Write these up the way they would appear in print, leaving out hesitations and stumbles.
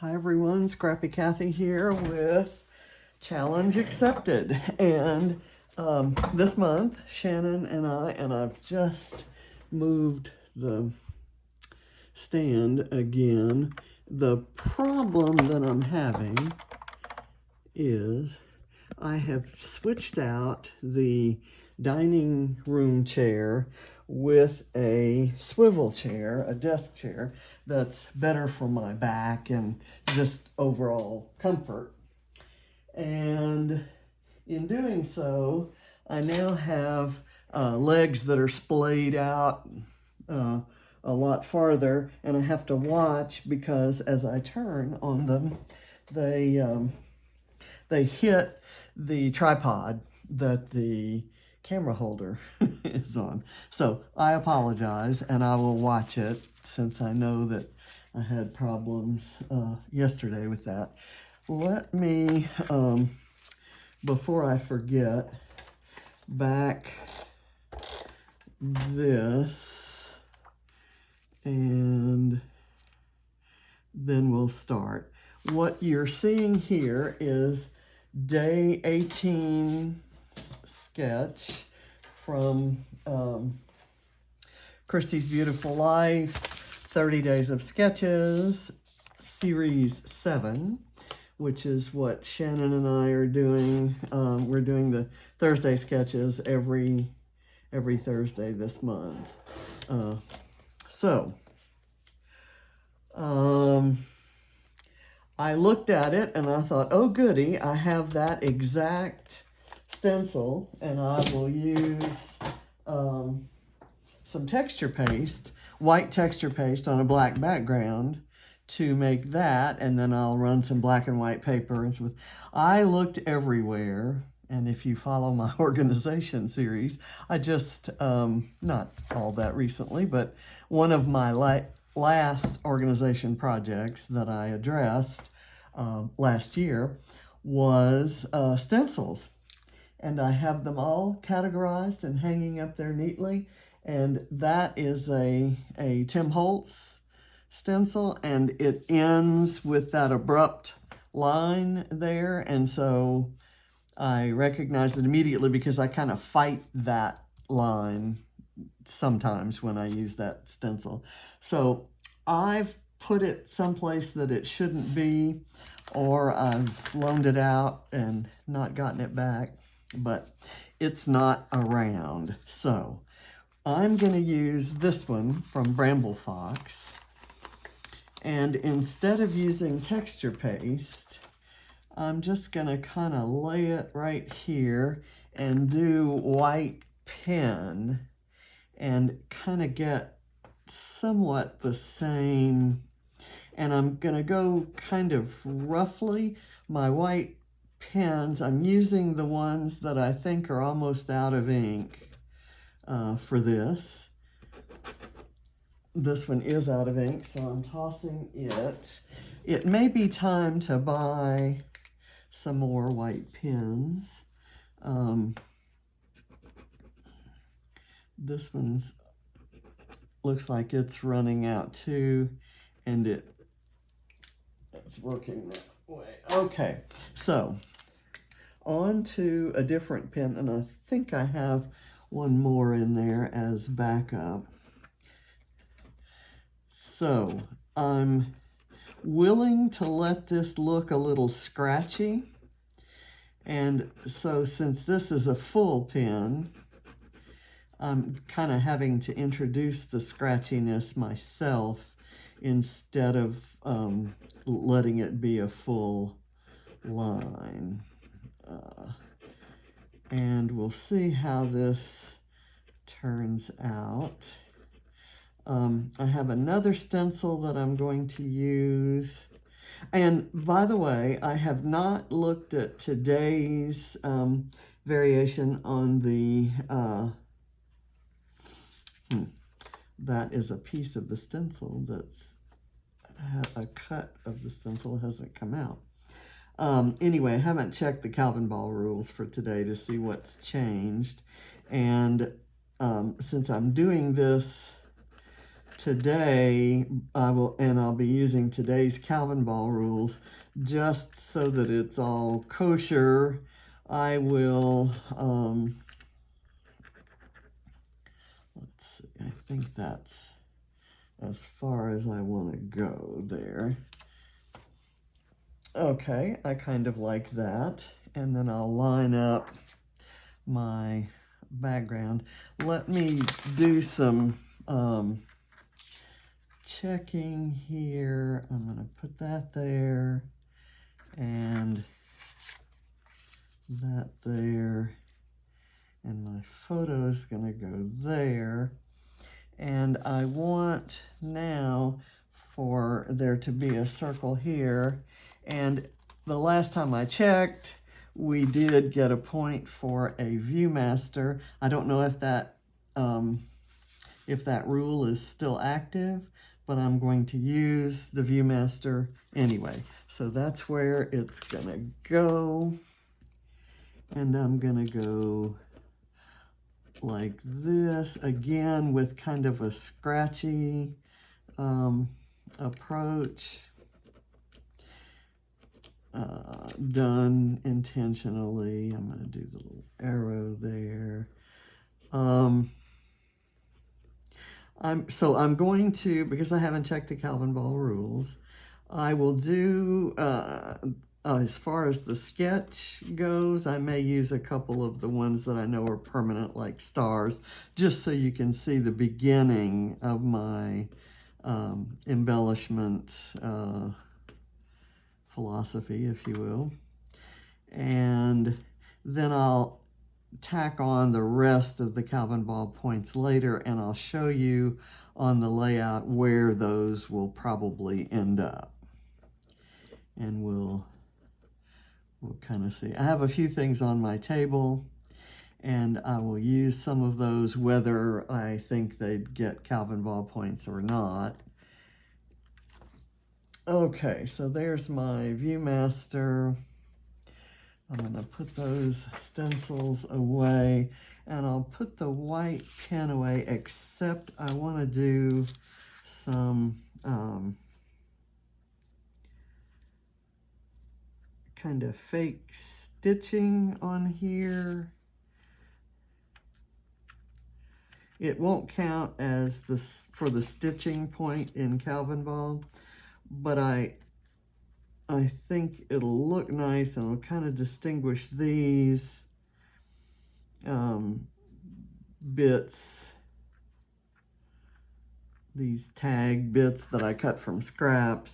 Hi everyone, Scrappy Kathy here with Challenge Accepted. And this month, Shannon and I've just moved the stand again. The problem that I'm having is I have switched out the dining room chair with a swivel chair, a desk chair, that's better for my back and just overall comfort. And in doing so, I now have legs that are splayed out a lot farther, and I have to watch because as I turn on them, they hit the tripod that the camera holder is on. So I apologize, and I will watch it since I know that I had problems yesterday with that. Let me, before I forget, back this, and then we'll start. What you're seeing here is day 18 sketch from Christy's Beautiful Life, 30 Days of Sketches, Series 7, which is what Shannon and I are doing. We're doing the Thursday sketches every Thursday this month. I looked at it and I thought, oh goody, I have that exact stencil, and I will use some texture paste, white texture paste on a black background to make that, and then I'll run some black and white paper. I looked everywhere, and if you follow my organization series, I just, not all that recently, but one of my last organization projects that I addressed last year was stencils. And I have them all categorized and hanging up there neatly. And that is a Tim Holtz stencil, and it ends with that abrupt line there. And so I recognized it immediately because I kind of fight that line sometimes when I use that stencil. So I've put it someplace that it shouldn't be, or I've loaned it out and not gotten it back, but it's not around. So I'm going to use this one from Bramble Fox, and instead of using texture paste, I'm just going to kind of lay it right here and do white pen and kind of get somewhat the same. And I'm going to go kind of roughly. My white pens, I'm using the ones that I think are almost out of ink for this. This one is out of ink, so I'm tossing it. It may be time to buy some more white pens. This one looks like it's running out too, and it's working that way. Okay, so on to a different pen, and I think I have one more in there as backup. So I'm willing to let this look a little scratchy, and so since this is a full pen, I'm kind of having to introduce the scratchiness myself instead of letting it be a full line. And we'll see how this turns out. I have another stencil that I'm going to use. And by the way, I have not looked at today's variation on the, that is a piece of the stencil that's a cut of the stencil hasn't come out. Anyway, I haven't checked the Calvinball rules for today to see what's changed. And since I'm doing this today I'll be using today's Calvinball rules just so that it's all kosher. I will, let's see, I think that's as far as I want to go there. Okay, I kind of like that. And then I'll line up my background. Let me do some checking here. I'm going to put that there and that there, and my photo is going to go there. And I want now for there to be a circle here, and the last time I checked we did get a point for a ViewMaster. I don't know if that rule is still active, but I'm going to use the ViewMaster anyway. So that's where it's gonna go. And I'm gonna go like this, again with kind of a scratchy approach. Done intentionally. I'm going to do the little arrow there. I'm going to, because I haven't checked the Calvinball rules, I will do, as far as the sketch goes, I may use a couple of the ones that I know are permanent, like stars, just so you can see the beginning of my embellishment philosophy, if you will. And then I'll tack on the rest of the Calvinball points later, and I'll show you on the layout where those will probably end up. And we'll kind of see. I have a few things on my table, and I will use some of those whether I think they'd get Calvinball points or not. Okay, so there's my ViewMaster. I'm going to put those stencils away, and I'll put the white pen away, except I want to do some kind of fake stitching on here. It won't count as for the stitching point in Calvinball, but I think it'll look nice, and it'll kind of distinguish these bits, these tag bits that I cut from scraps,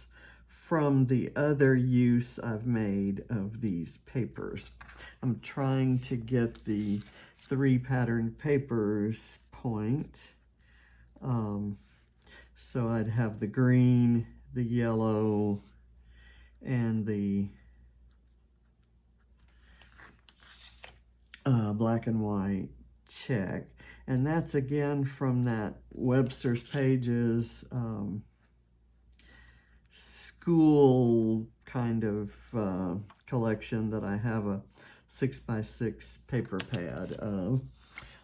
from the other use I've made of these papers. I'm trying to get the 3 patterned papers point. So I'd have the green, the yellow, and the black and white check. And that's again from that Webster's Pages school kind of collection that I have a 6x6 paper pad of.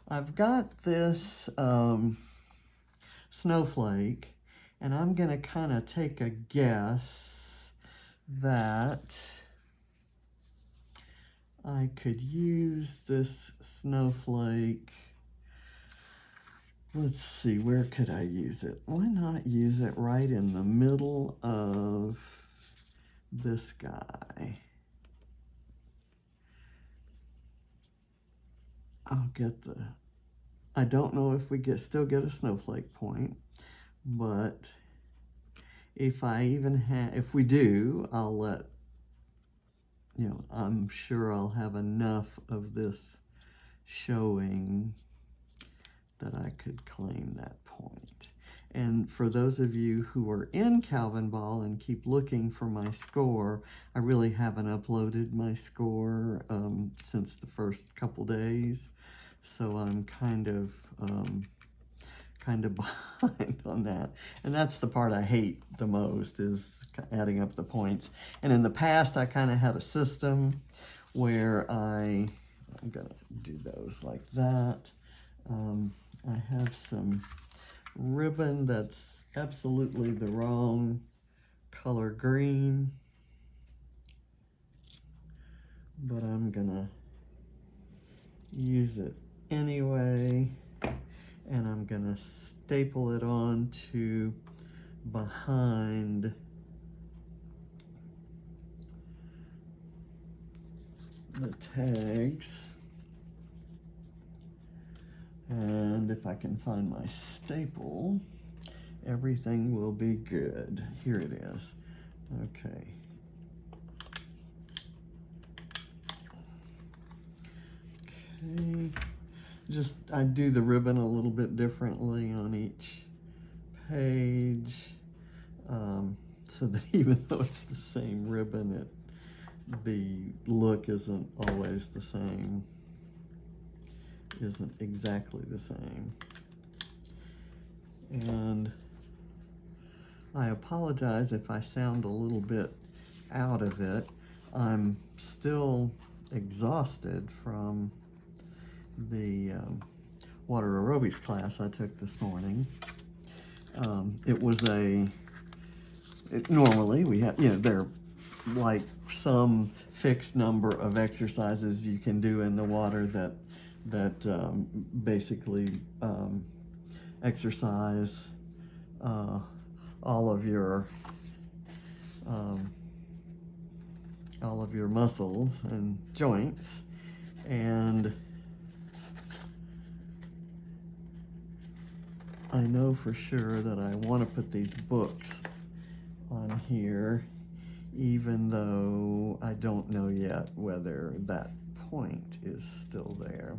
I've got this snowflake, and I'm going to kind of take a guess that I could use this snowflake. Let's see, where could I use it? Why not use it right in the middle of this guy? I'll get I don't know if we still get a snowflake point, but if we do, I'll let, I'm sure I'll have enough of this showing that I could claim that point. And for those of you who are in Calvinball and keep looking for my score, I really haven't uploaded my score since the first couple days, so I'm kind of behind on that. And that's the part I hate the most, is adding up the points. And in the past, I kind of had a system where I'm gonna do those like that. I have some ribbon that's absolutely the wrong color green, but I'm gonna use it anyway, and I'm gonna staple it on to behind the tags. And if I can find my staple, everything will be good. Here it is. Okay. Okay. Just, I do the ribbon a little bit differently on each page, so that even though it's the same ribbon, the look isn't always the same, isn't exactly the same. And I apologize if I sound a little bit out of it. I'm still exhausted from the water aerobics class I took this morning. It was normally we have, there are like some fixed number of exercises you can do in the water that basically exercise all of your muscles and joints. And I know for sure that I want to put these books on here, even though I don't know yet whether that point is still there.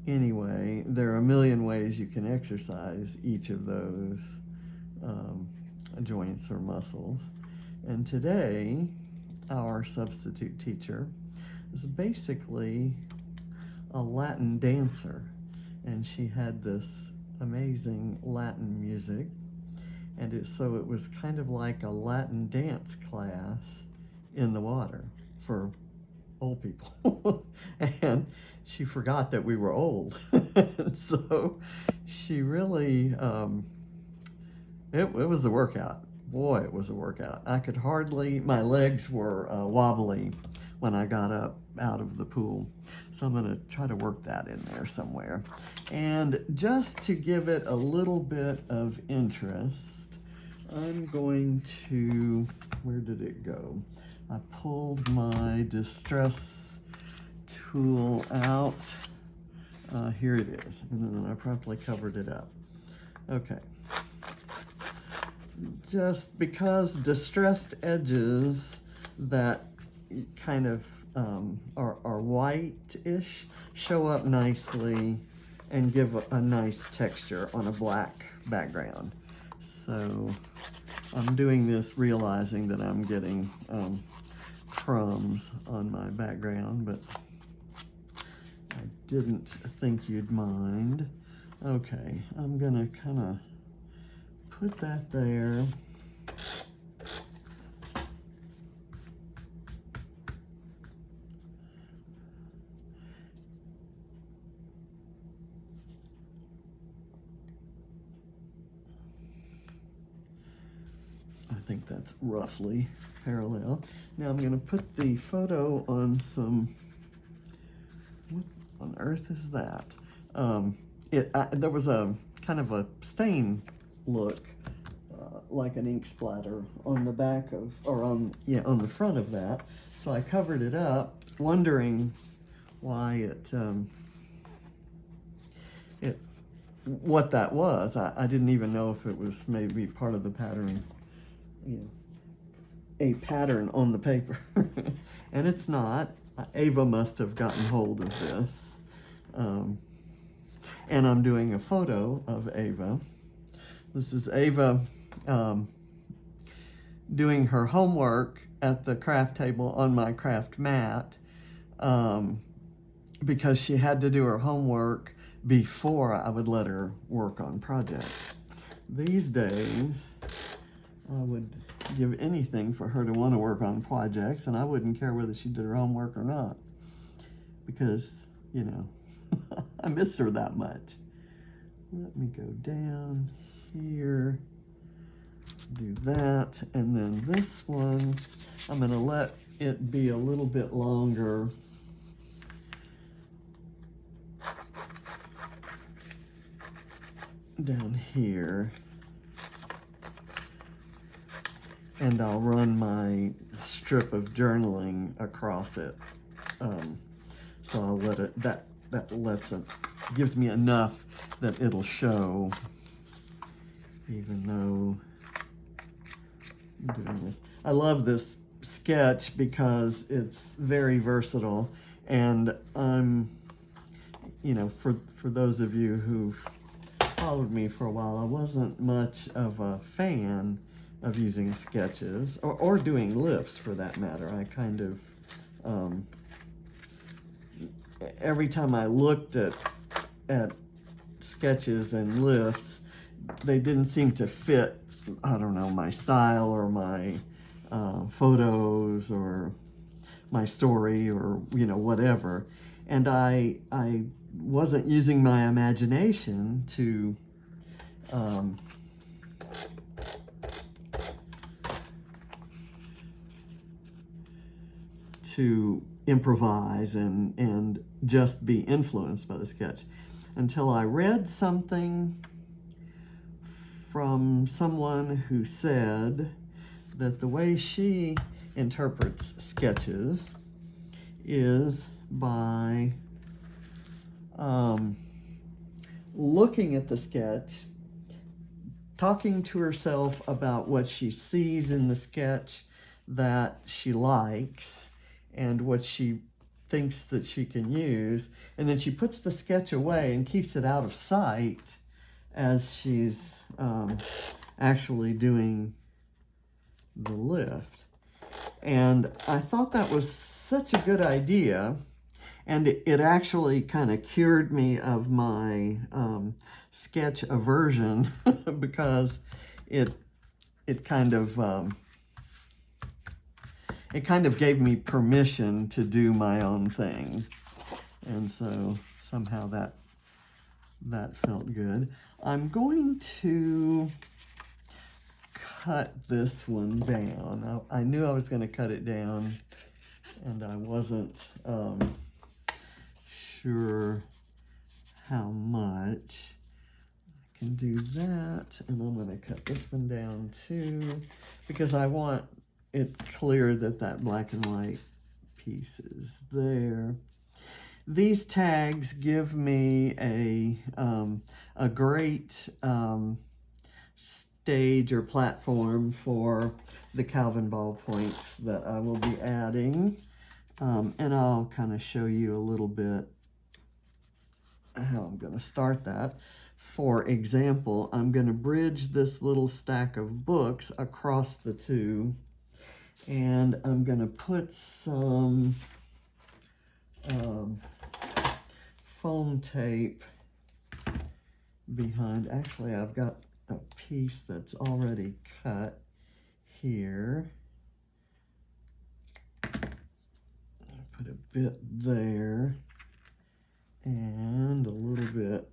Anyway, there are a million ways you can exercise each of those joints or muscles. And today, our substitute teacher is basically a Latin dancer, and she had this amazing Latin music, and so it was kind of like a Latin dance class in the water for old people. And she forgot that we were old. So she really, it was a workout. Boy, it was a workout. I could hardly, my legs were wobbly when I got up out of the pool. So I'm going to try to work that in there somewhere. And just to give it a little bit of interest, I'm going to, where did it go? I pulled my distress tool out. Here it is. And then I promptly covered it up. Okay. Just because distressed edges that kind of are white-ish show up nicely and give a nice texture on a black background. So I'm doing this realizing that I'm getting crumbs on my background, but I didn't think you'd mind. Okay, I'm gonna kind of put that there. I think that's roughly parallel. Now I'm going to put the photo on some, what on earth is that? There was a kind of a stain look, like an ink splatter on the back of, or on the front of that. So I covered it up, wondering why what that was. I didn't even know if it was maybe part of the pattern, a pattern on the paper. And it's not. Ava must have gotten hold of this. And I'm doing a photo of Ava. This is Ava doing her homework at the craft table on my craft mat, because she had to do her homework before I would let her work on projects. These days, I would give anything for her to want to work on projects, and I wouldn't care whether she did her homework or not, because, I miss her that much. Let me go down here, do that, and then this one, I'm going to let it be a little bit longer. Down here. And I'll run my strip of journaling across it. So I'll let it, that lets it, gives me enough that it'll show, even though I'm doing this. I love this sketch because it's very versatile, and I'm, you know, for those of you who've followed me for a while, I wasn't much of a fan of using sketches, or doing lifts for that matter. I kind of, every time I looked at sketches and lifts, they didn't seem to fit, I don't know, my style or my photos or my story or, you know, whatever. And I wasn't using my imagination to improvise and just be influenced by the sketch, until I read something from someone who said that the way she interprets sketches is by looking at the sketch, talking to herself about what she sees in the sketch that she likes and what she thinks that she can use, and then she puts the sketch away and keeps it out of sight as she's actually doing the lift. And I thought that was such a good idea, and it actually kind of cured me of my sketch aversion because it kind of gave me permission to do my own thing, and so somehow that felt good. I'm going to cut this one down. I knew I was going to cut it down, and I wasn't sure how much. I can do that, and I'm going to cut this one down too, because I want it clear that that black and white piece is there. These tags give me a great stage or platform for the Calvinball points that I will be adding, and I'll kind of show you a little bit how I'm going to start that. For example, I'm going to bridge this little stack of books across the two, and I'm going to put some foam tape behind. Actually, I've got a piece that's already cut here. I'll put a bit there and a little bit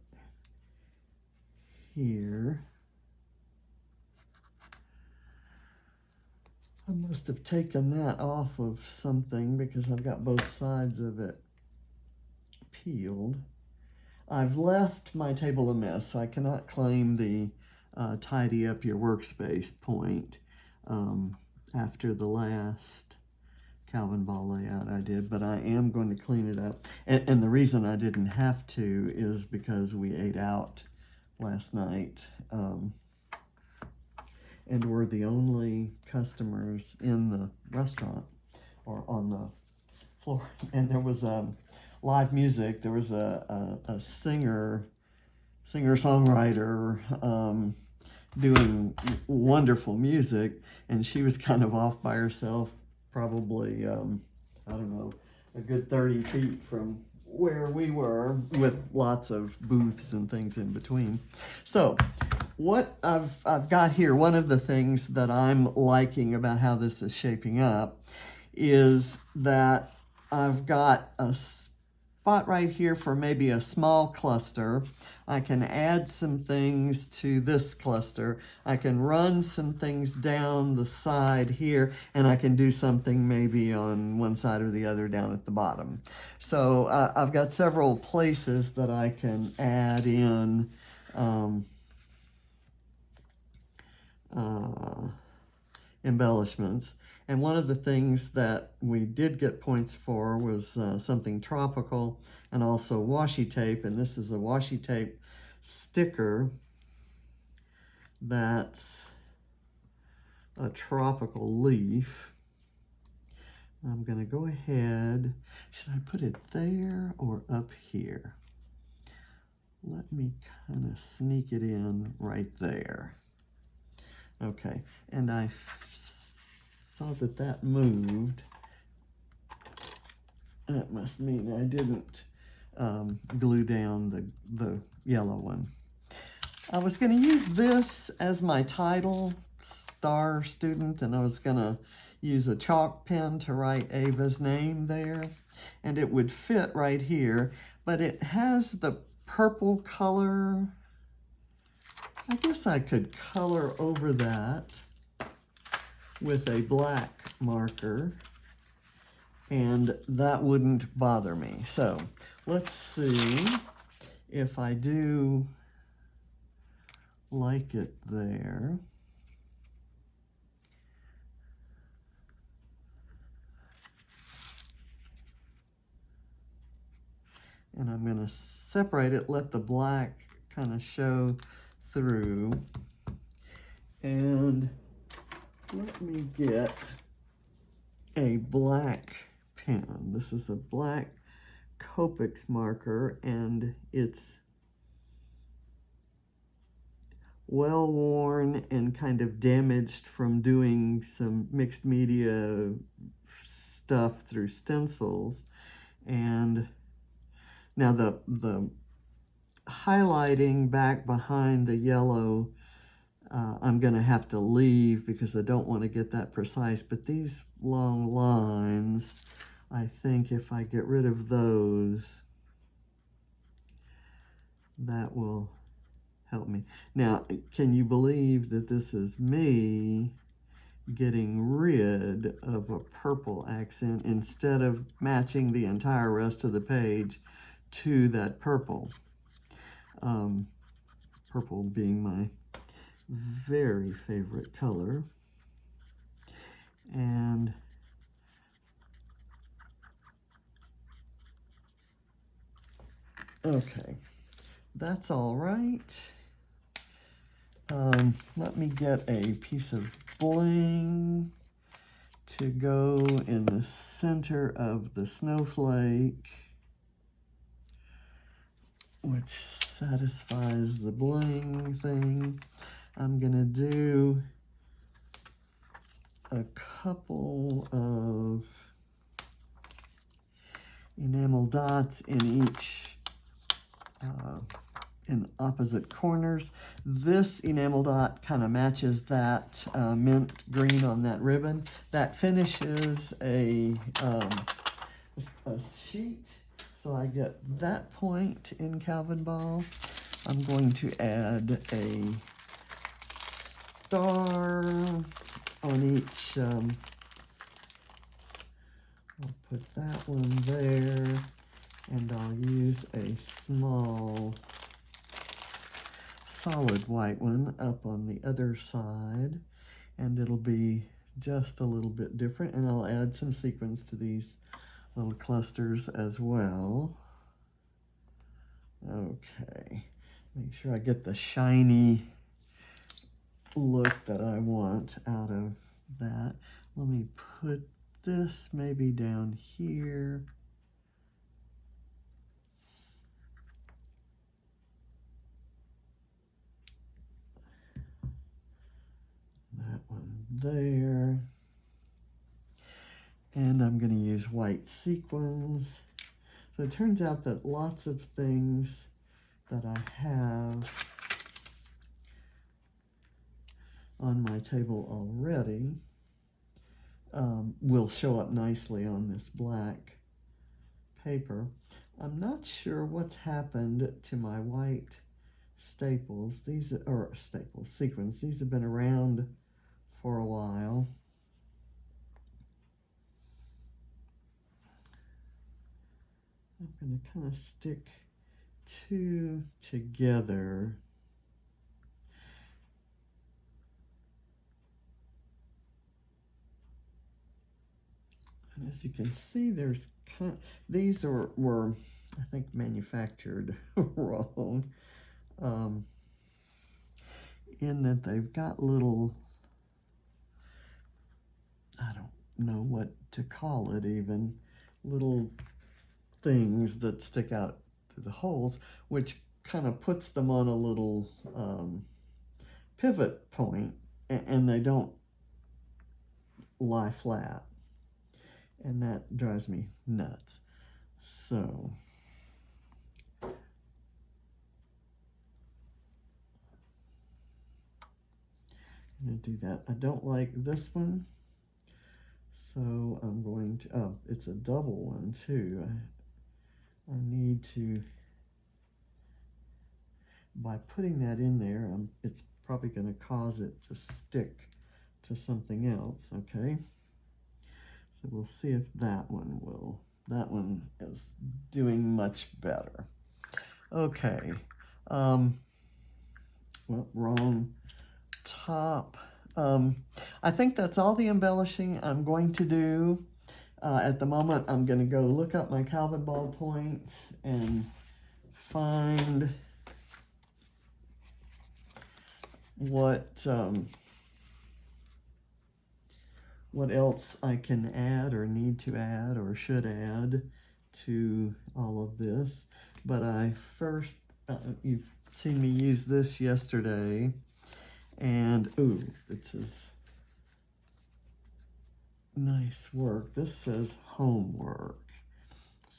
here. I must have taken that off of something because I've got both sides of it peeled. I've left my table a mess, so I cannot claim the tidy up your workspace point after the last Calvinball layout I did, but I am going to clean it up. And the reason I didn't have to is because we ate out last night, and we're the only customers in the restaurant or on the floor. And there was live music. There was a singer-songwriter doing wonderful music, and she was kind of off by herself, probably, I don't know, a good 30 feet from where we were, with lots of booths and things in between. So what I've got here, one of the things that I'm liking about how this is shaping up is that I've got a spot right here for maybe a small cluster. I can add some things to this cluster. I can run some things down the side here, and I can do something maybe on one side or the other down at the bottom. So I've got several places that I can add in embellishments. And one of the things that we did get points for was something tropical and also washi tape. And this is a washi tape sticker that's a tropical leaf. I'm going to go ahead. Should I put it there or up here? Let me kind of sneak it in right there. Okay, and I saw that that moved. That must mean I didn't glue down the yellow one. I was going to use this as my title, Star Student, and I was going to use a chalk pen to write Ava's name there, and it would fit right here, but it has the purple color. I guess I could color over that with a black marker, and that wouldn't bother me. So let's see if I do like it there. And I'm going to separate it, let the black kind of show through. And let me get a black pen. This is a black Copics marker, and it's well worn and kind of damaged from doing some mixed media stuff through stencils. And now the highlighting back behind the yellow, I'm going to have to leave because I don't want to get that precise. But these long lines, I think if I get rid of those, that will help me. Now, can you believe that this is me getting rid of a purple accent instead of matching the entire rest of the page to that purple? Purple being my very favorite color. And okay, that's all right. Let me get a piece of bling to go in the center of the snowflake, which satisfies the bling thing. I'm gonna do a couple of enamel dots in each in opposite corners. This enamel dot kind of matches that mint green on that ribbon. That finishes a sheet, so I get that point in Calvinball. I'm going to add a star on each. I'll put that one there, and I'll use a small solid white one up on the other side, and it'll be just a little bit different. And I'll add some sequins to these little clusters as well. Okay, make sure I get the shiny look that I want out of that. Let me put this maybe down here. That one there. And I'm going to use white sequins. So it turns out that lots of things that I have on my table already will show up nicely on this black paper. I'm not sure what's happened to my white staples. These are staples, sequins. These have been around for a while. I'm going to kind of stick two together. And as you can see, there's these were I think manufactured wrong, in that they've got little, I don't know what to call it even, little things that stick out through the holes, which kind of puts them on a little pivot point, and they don't lie flat. And that drives me nuts. So I'm going to do that. I don't like this one, so I'm going to, oh, it's a double one too. I need to, by putting that in there, it's probably going to cause it to stick to something else, okay? So we'll see if that one is doing much better. Okay, well, wrong top. I think that's all the embellishing I'm going to do. At the moment, I'm going to go look up my Calvinball points and find what else I can add or need to add or should add to all of this. But I first, you've seen me use this yesterday, and ooh, it says nice work. This says homework,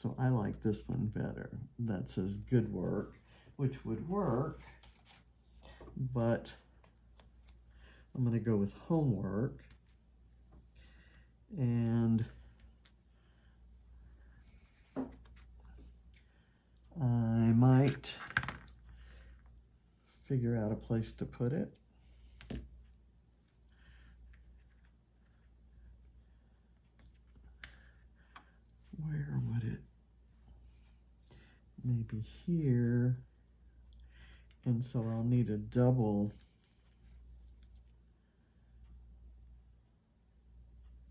so I like this one better. That says good work, which would work, but I'm going to go with homework. And I might figure out a place to put it. Where would it? Maybe here. And so I'll need a double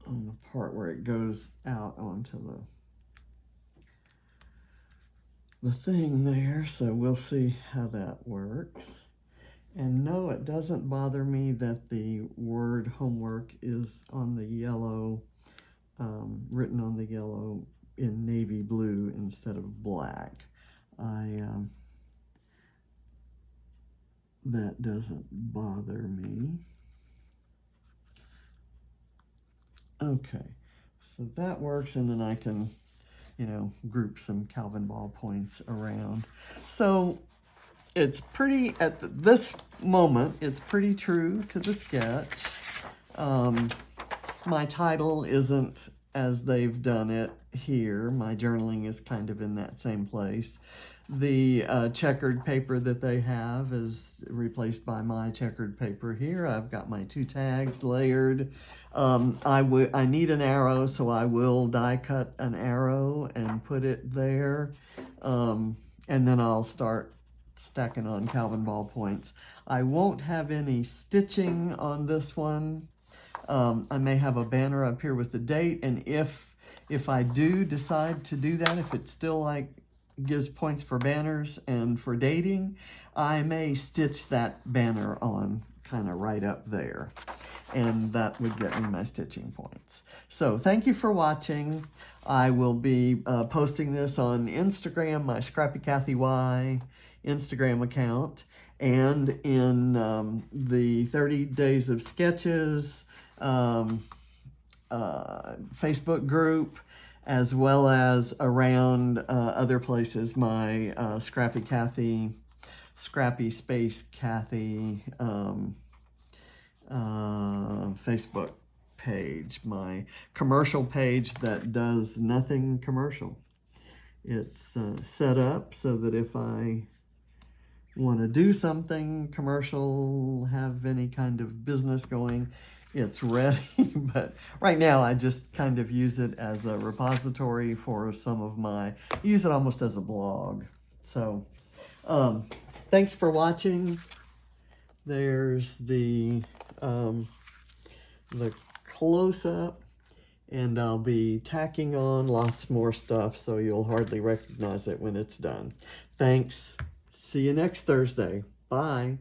on the part where it goes out onto the thing there. So we'll see how that works. And no, it doesn't bother me that the word homework is on the yellow, written on the yellow in navy blue instead of black. That doesn't bother me. Okay, so that works, and then I can, group some Calvinball points around. So it's pretty, at this moment, it's pretty true to the sketch. My title isn't as they've done it here. My journaling is kind of in that same place. The checkered paper that they have is replaced by my checkered paper here. I've got my two tags layered. I need an arrow, so I will die cut an arrow and put it there. And then I'll start stacking on Calvinball points. I won't have any stitching on this one. I may have a banner up here with the date, and if I do decide to do that, if it still gives points for banners and for dating, I may stitch that banner on kind of right up there, and that would get me my stitching points. So thank you for watching. I will be posting this on Instagram, my Scrappy Kathy Y Instagram account, and in the 30 Days of Sketches Facebook group, as well as around other places, my Scrappy Kathy, Scrappy Space Kathy Facebook page, my commercial page that does nothing commercial. It's set up so that if I want to do something commercial, have any kind of business going, it's ready. But right now I just kind of use it as a repository for some of my, use it almost as a blog. So thanks for watching. There's the close-up, and I'll be tacking on lots more stuff, so you'll hardly recognize it when it's done. Thanks. See you next Thursday. Bye.